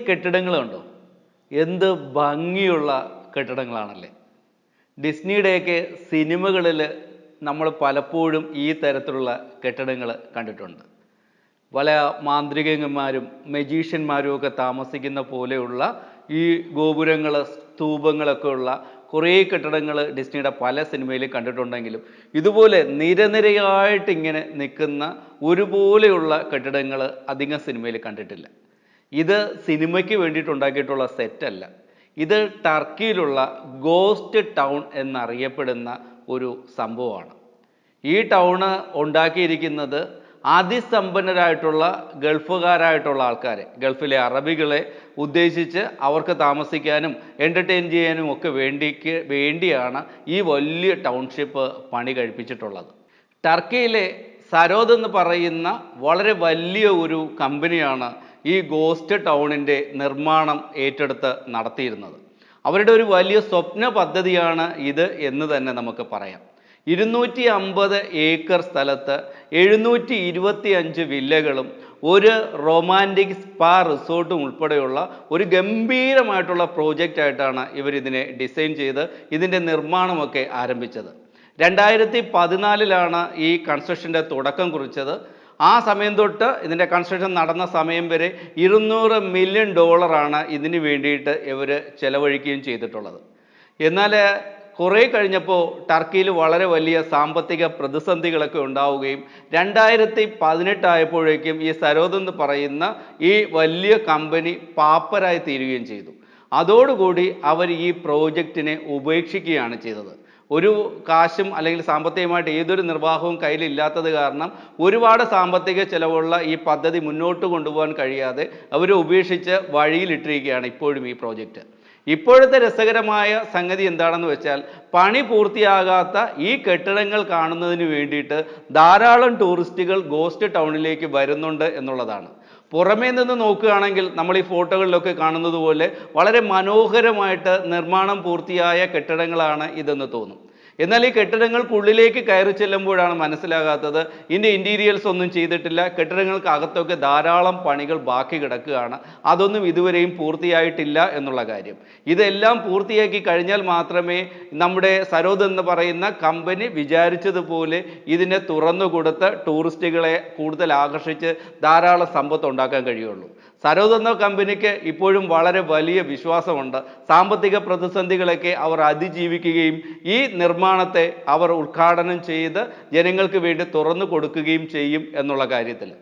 കെട്ടിടങ്ങളുണ്ടോ? എന്ത് ഭംഗിയുള്ള കെട്ടിടങ്ങളാണല്ലേ. ഡിസ്നിയുടെയൊക്കെ സിനിമകളിൽ നമ്മൾ പലപ്പോഴും ഈ തരത്തിലുള്ള കെട്ടിടങ്ങൾ കണ്ടിട്ടുണ്ട്. പല മാന്ത്രികന്മാരും മജീഷ്യന്മാരും ഒക്കെ താമസിക്കുന്ന പോലെയുള്ള ഈ ഗോപുരങ്ങൾ, സ്തൂപങ്ങളൊക്കെ ഉള്ള കുറേ കെട്ടിടങ്ങൾ ഡിസ്നിയുടെ പല സിനിമയിൽ കണ്ടിട്ടുണ്ടെങ്കിലും ഇതുപോലെ നിരനിരയായിട്ട് ഇങ്ങനെ നിൽക്കുന്ന ഒരുപോലെയുള്ള കെട്ടിടങ്ങൾ അധികം സിനിമയിൽ കണ്ടിട്ടില്ല. ഇത് സിനിമയ്ക്ക് വേണ്ടിയിട്ടുണ്ടാക്കിയിട്ടുള്ള സെറ്റല്ല. ഇത് ടർക്കിയിലുള്ള ഗോസ്റ്റ് ടൗൺ എന്നറിയപ്പെടുന്ന ഒരു സംഭവമാണ്. ഈ ടൗണ് ഉണ്ടാക്കിയിരിക്കുന്നത് അതിസമ്പന്നരായിട്ടുള്ള ഗൾഫുകാരായിട്ടുള്ള ആൾക്കാരെ, ഗൾഫിലെ അറബികളെ ഉദ്ദേശിച്ച് അവർക്ക് താമസിക്കാനും എൻ്റർടൈൻ ചെയ്യാനും ഒക്കെ വേണ്ടിയാണ് ഈ വലിയ ടൗൺഷിപ്പ് പണി കഴിപ്പിച്ചിട്ടുള്ളത്. ടർക്കിയിലെ സരോദ് എന്ന് പറയുന്ന വളരെ വലിയ ഒരു കമ്പനിയാണ് ഈ ഗോസ്റ്റ് ടൗണിൻ്റെ നിർമ്മാണം ഏറ്റെടുത്ത് നടത്തിയിരുന്നത്. അവരുടെ ഒരു വലിയ സ്വപ്ന പദ്ധതിയാണ് ഇത് എന്ന് തന്നെ നമുക്ക് പറയാം. 250 ഏക്കർ സ്ഥലത്ത് 725 വില്ലകളും ഒരു റൊമാൻറ്റിക് സ്പാ റിസോർട്ടും ഉൾപ്പെടെയുള്ള ഒരു ഗംഭീരമായിട്ടുള്ള പ്രോജക്റ്റായിട്ടാണ് ഇവരിതിനെ ഡിസൈൻ ചെയ്ത് ഇതിൻ്റെ നിർമ്മാണമൊക്കെ ആരംഭിച്ചത്. 2014 ഈ കൺസ്ട്രക്ഷൻ്റെ തുടക്കം കുറിച്ചത്. ആ സമയം തൊട്ട് ഇതിൻ്റെ കൺസ്ട്രക്ഷൻ നടന്ന സമയം വരെ $200 മില്യൺ ഇതിന് വേണ്ടിയിട്ട് ഇവർ ചെലവഴിക്കുകയും ചെയ്തിട്ടുള്ളത്. എന്നാൽ കുറേ കഴിഞ്ഞപ്പോൾ ടർക്കിയിൽ വളരെ വലിയ സാമ്പത്തിക പ്രതിസന്ധികളൊക്കെ ഉണ്ടാവുകയും 2018 ആയപ്പോഴേക്കും ഈ സരോദ് എന്ന് പറയുന്ന ഈ വലിയ കമ്പനി പാപ്പരായി തീരുകയും ചെയ്തു. അതോടുകൂടി അവർ ഈ പ്രോജക്റ്റിനെ ഉപേക്ഷിക്കുകയാണ് ചെയ്തത്. ഒരു കാശും അല്ലെങ്കിൽ സാമ്പത്തികമായിട്ട് ഏതൊരു നിർവാഹവും കയ്യിലില്ലാത്തത് കാരണം ഒരുപാട് സാമ്പത്തിക ചിലവുള്ള ഈ പദ്ധതി മുന്നോട്ട് കൊണ്ടുപോകാൻ കഴിയാതെ അവർ ഉപേക്ഷിച്ച് വഴിയിലിട്ടിരിക്കുകയാണ് ഇപ്പോഴും ഈ പ്രോജക്റ്റ്. ഇപ്പോഴത്തെ രസകരമായ സംഗതി എന്താണെന്ന് വെച്ചാൽ പണി പൂർത്തിയാകാത്ത ഈ കെട്ടിടങ്ങൾ കാണുന്നതിന് വേണ്ടിയിട്ട് ധാരാളം ടൂറിസ്റ്റുകൾ ഗോസ്റ്റ് ടൗണിലേക്ക് വരുന്നുണ്ട് എന്നുള്ളതാണ്. പുറമേ നിന്ന് നോക്കുകയാണെങ്കിൽ നമ്മൾ ഈ ഫോട്ടോകളിലൊക്കെ കാണുന്നത് പോലെ വളരെ മനോഹരമായിട്ട് നിർമ്മാണം പൂർത്തിയായ കെട്ടിടങ്ങളാണ് ഇതെന്ന് തോന്നും. എന്നാൽ ഈ കെട്ടിടങ്ങൾക്കുള്ളിലേക്ക് കയറി ചെല്ലുമ്പോഴാണ് മനസ്സിലാകാത്തത് ഇതിൻ്റെ ഇൻറ്റീരിയേഴ്സ് ഒന്നും ചെയ്തിട്ടില്ല. കെട്ടിടങ്ങൾക്ക് അകത്തൊക്കെ ധാരാളം പണികൾ ബാക്കി കിടക്കുകയാണ്. അതൊന്നും ഇതുവരെയും പൂർത്തിയായിട്ടില്ല എന്നുള്ള കാര്യം. ഇതെല്ലാം പൂർത്തിയാക്കി കഴിഞ്ഞാൽ മാത്രമേ നമ്മുടെ സരോദ് എന്ന് പറയുന്ന കമ്പനി വിചാരിച്ചതുപോലെ ഇതിനെ തുറന്നു കൊടുത്ത് ടൂറിസ്റ്റുകളെ കൂടുതൽ ആകർഷിച്ച് ധാരാളം സമ്പത്ത് ഉണ്ടാക്കാൻ കഴിയുള്ളൂ. സരോദ് എന്ന കമ്പനിക്ക് ഇപ്പോഴും വളരെ വലിയ വിശ്വാസമുണ്ട്. സാമ്പത്തിക പ്രതിസന്ധികളൊക്കെ അവർ അതിജീവിക്കുകയും ഈ നിർമ്മാണത്തെ അവർ ഉദ്ഘാടനം ചെയ്ത് ജനങ്ങൾക്ക് വേണ്ടി തുറന്നു കൊടുക്കുകയും ചെയ്യും എന്നുള്ള കാര്യത്തിൽ.